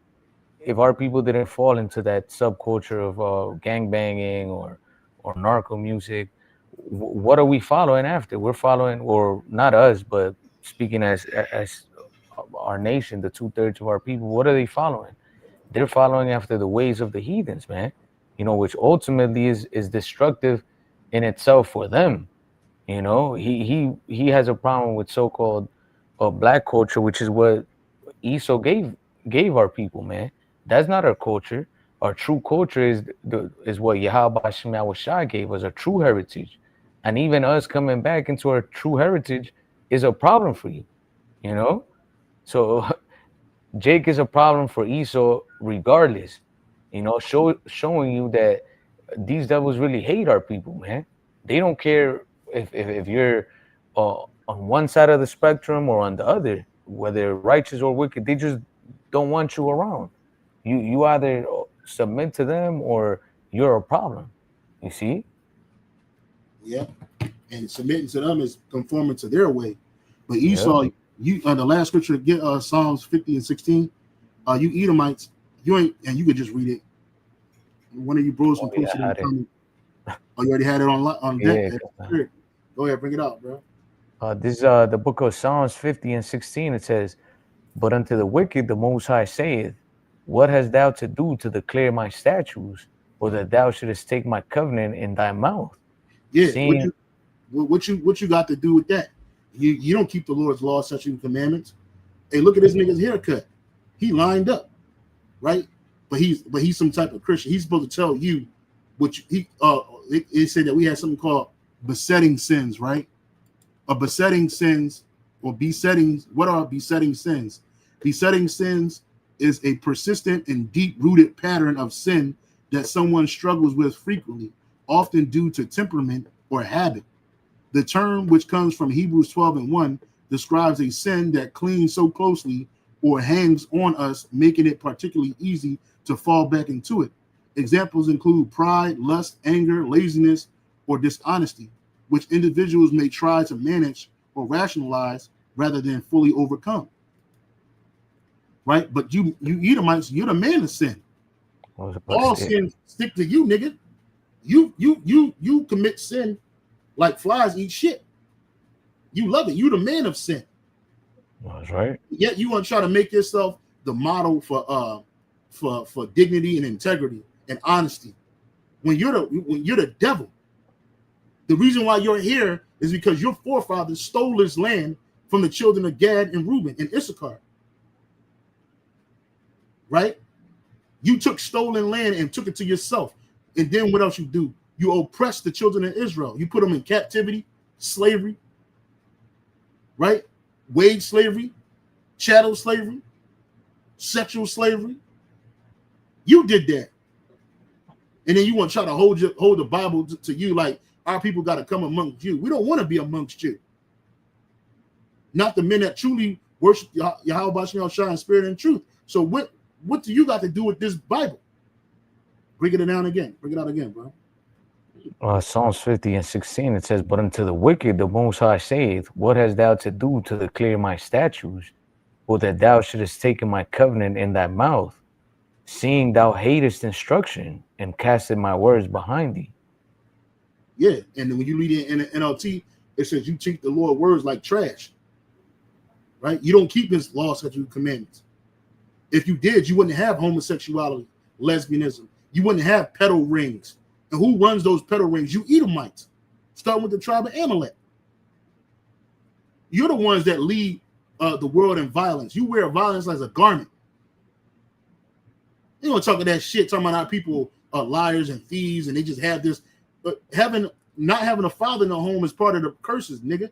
if our people didn't fall into that subculture of gang banging or narco music, what are we following after? We're following, or not us, but speaking as our nation, the 2/3 of our people, what are they following? They're following after the ways of the heathens, man. Which ultimately is destructive in itself for them. He has a problem with so-called black culture, which is what Esau gave our people, man. That's not our culture. Our true culture is what Yahweh Hashem Yahushua gave us, a true heritage. And even us coming back into our true heritage is a problem for you, So Jake is a problem for Esau regardless, showing you that these devils really hate our people, man. They don't care if you're on one side of the spectrum or on the other, whether righteous or wicked. They just don't want you around. You either submit to them or you're a problem. You see? Yeah, and submitting to them is conforming to their way. But Esau, the last scripture, get Psalms 50 and 16. You Edomites, you ain't, and you could just read it. One of you bros can post it in the comment. Oh, you already had it on deck? Yeah. Go ahead, bring it out, bro. This is the book of Psalms 50 and 16. It says, "But unto the wicked the Most High saith, What hast thou to do to declare my statutes, or that thou shouldest take my covenant in thy mouth?" Yeah, what you got to do with that? You don't keep the Lord's law, statutes, and commandments. Hey, look at this nigga's haircut. He lined up, right? But he's some type of Christian. He's supposed to tell you what it said that we had something called besetting sins, right? Besetting sins or besettings. What are besetting sins? Besetting sins is a persistent and deep-rooted pattern of sin that someone struggles with frequently, often due to temperament or habit. The term, which comes from Hebrews 12 and 1, describes a sin that clings so closely or hangs on us, making it particularly easy to fall back into it. Examples include pride, lust, anger, laziness, or dishonesty. which individuals may try to manage or rationalize rather than fully overcome. Right? But you Edomites, you're the man of sin. All sin stick to you, nigga. You commit sin like flies eat shit. You love it. You the man of sin. That's right. Yet you want to try to make yourself the model for dignity and integrity and honesty. When you're the devil. The reason why you're here is because your forefathers stole this land from the children of Gad and Reuben and Issachar. Right? You took stolen land and took it to yourself. And then what else you do? You oppress the children of Israel. You put them in captivity, slavery, right? Wage slavery, chattel slavery, sexual slavery. You did that. And then you want to try to hold the Bible to you like our people got to come amongst you. We don't want to be amongst you. Not the men that truly worship Yahweh Bashim Shah in spirit and truth. So what do you got to do with this Bible? Bring it down again. Bring it out again, bro. Psalms 50:16, it says, "But unto the wicked the Most High saith, What hast thou to do to declare my statutes, or that thou shouldest take my covenant in thy mouth, seeing thou hatest instruction, and casted my words behind thee." Yeah, and then when you read it in the NLT, it says you treat the Lord's words like trash. Right? You don't keep his law, statutes, commandments. If you did, you wouldn't have homosexuality, lesbianism. You wouldn't have pedal rings. And who runs those pedal rings? You Edomites, starting with the tribe of Amalek. You're the ones that lead the world in violence. You wear violence as a garment. You don't talk that shit, talking about how people are liars and thieves, and they just have this. But not having a father in the home is part of the curses, nigga.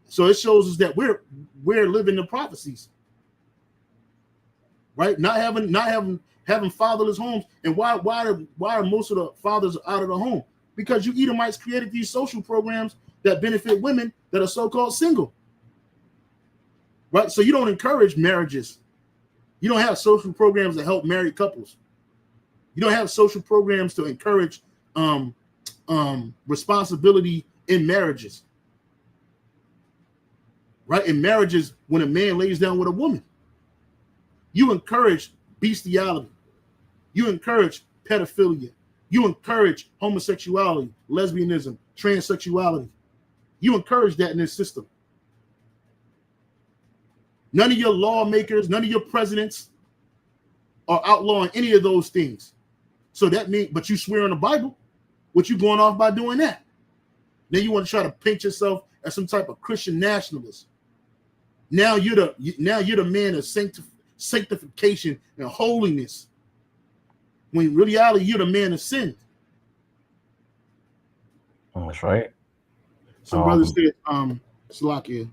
So it shows us that we're living the prophecies. Right? Not having fatherless homes. And why are most of the fathers out of the home? Because you Edomites created these social programs that benefit women that are so-called single. Right? So you don't encourage marriages. You don't have social programs that help married couples. You don't have social programs to encourage responsibility in marriages. Right? In marriages, when a man lays down with a woman, you encourage bestiality. You encourage pedophilia. You encourage homosexuality, lesbianism, transsexuality. You encourage that in this system. None of your lawmakers, none of your presidents are outlawing any of those things. So that means, but you swear on the Bible, what you going off by doing that? Then you want to try to paint yourself as some type of Christian nationalist. Now you're the man of sanctification and holiness. When in reality, you're the man of sin. That's right. Some brother said, Salakia,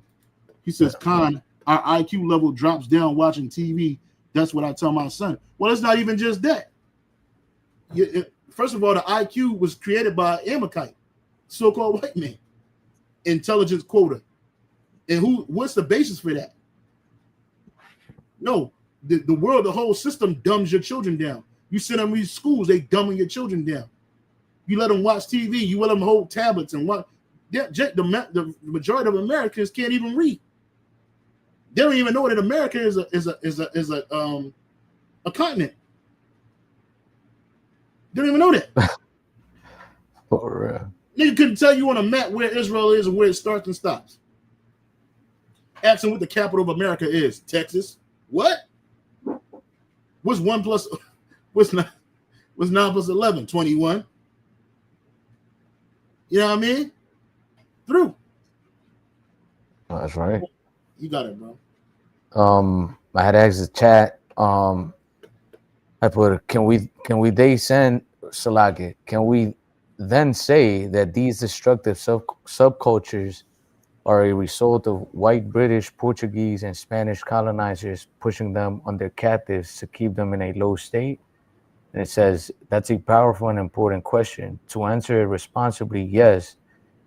he says, Khan, our IQ level drops down watching TV. That's what I tell my son. Well, it's not even just that. First of all, the IQ was created by Amalekite, so-called white man. Intelligence quota. And what's the basis for that? No, the world, the whole system dumbs your children down. You send them to these schools, they dumbing your children down. You let them watch TV, you let them hold tablets and watch. The majority of Americans can't even read. They don't even know that America is a continent. They don't even know that. For real. Nigga couldn't tell you on a map where Israel is and where it starts and stops. Ask them what the capital of America is. Texas. What? What's 9 plus 11? 21. You know what I mean? Through. That's right. You got it, bro. I had asked the chat. I put, can we they send Salaki? Can we then say that these destructive subcultures are a result of white, British, Portuguese, and Spanish colonizers pushing them on their captives to keep them in a low state? And it says, that's a powerful and important question. To answer it responsibly, yes,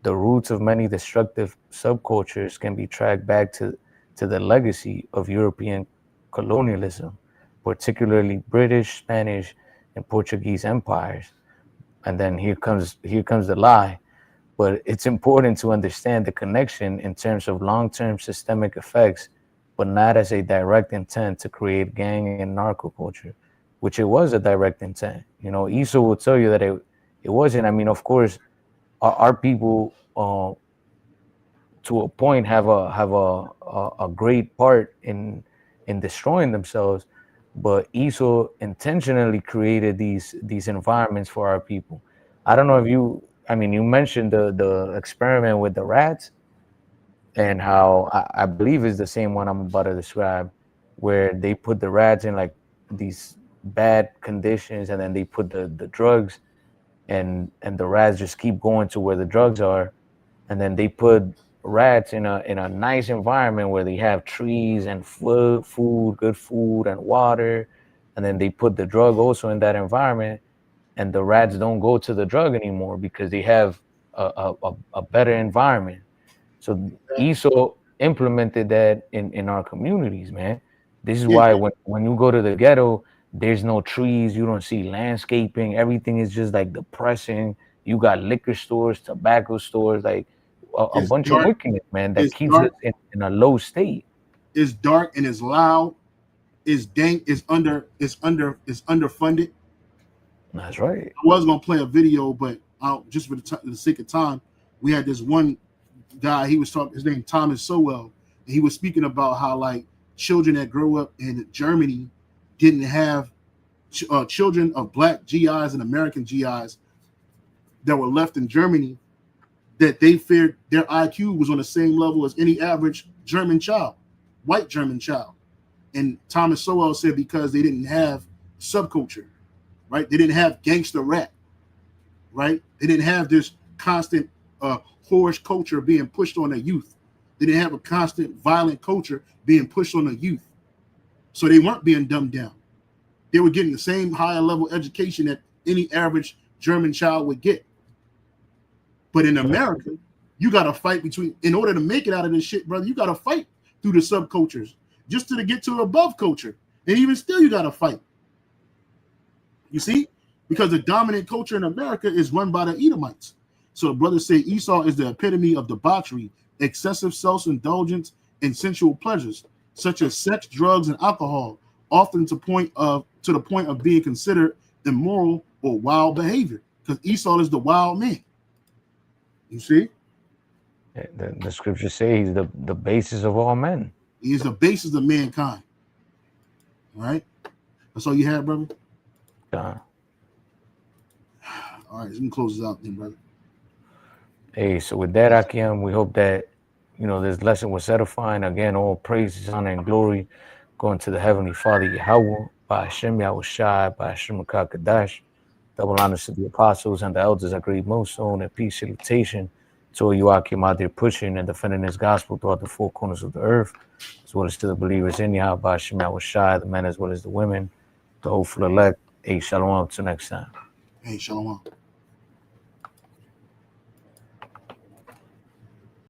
the roots of many destructive subcultures can be tracked back to the legacy of European colonialism, particularly British, Spanish, and Portuguese empires. And then here comes the lie. But it's important to understand the connection in terms of long-term systemic effects, but not as a direct intent to create gang and narco culture, which it was a direct intent. You know, Esau will tell you that it wasn't. I mean, of course, our people to a point have a great part in destroying themselves, but Esau intentionally created these environments for our people. I don't know if you, I mean, you mentioned the experiment with the rats, and how I believe is the same one I'm about to describe, where they put the rats in like these bad conditions, and then they put the drugs, and the rats just keep going to where the drugs are, and then they put rats in a nice environment where they have trees and food, good food and water, and then they put the drug also in that environment, and the rats don't go to the drug anymore because they have a better environment. So Esau implemented that in our communities, man. This is why when you go to the ghetto, there's no trees, you don't see landscaping, everything is just like depressing. You got liquor stores, tobacco stores, like a It's bunch of dark. wickedness, man, that It's keeps us dark. in a low state. It's dark and it's loud. It's dank. It's underfunded. That's right. I was gonna play a video, but just for the sake of time, we had this one guy. He was talking. His name Thomas Sowell, and he was speaking about how like children that grew up in Germany didn't have children of black GIs and American GIs that were left in Germany, that they feared their IQ was on the same level as any average German child, white German child. And Thomas Sowell said because they didn't have subculture, right? They didn't have gangster rap, right? They didn't have this constant whorish culture being pushed on the youth. They didn't have a constant violent culture being pushed on the youth. So they weren't being dumbed down. They were getting the same higher level education that any average German child would get. But in America, you got to fight in order to make it out of this shit, brother, you got to fight through the subcultures just to get to above culture. And even still, you got to fight. You see? Because the dominant culture in America is run by the Edomites. So brothers say Esau is the epitome of debauchery, excessive self-indulgence, and sensual pleasures, such as sex, drugs, and alcohol, often to the point of being considered immoral or wild behavior. Because Esau is the wild man. You see? The scriptures say he's the basis of all men. He is the basis of mankind. All right? That's all you had, brother? Yeah. All right, you can close this out then, brother. Hey, so with that, Akim, we hope that, you know, this lesson was edifying. Again, all praises, honor, and glory going to the Heavenly Father, Yahweh, by Hashem Yahushai, by Hashem Kadash. Double honors to the apostles and the elders. I greet most on a peace salutation to all you Akim out there pushing and defending this gospel throughout the four corners of the earth, as well as to the believers in Yahweh, by Hashem Yahushai, the men as well as the women, the hopeful elect. Hey, shalom, till next time. Hey, shalom.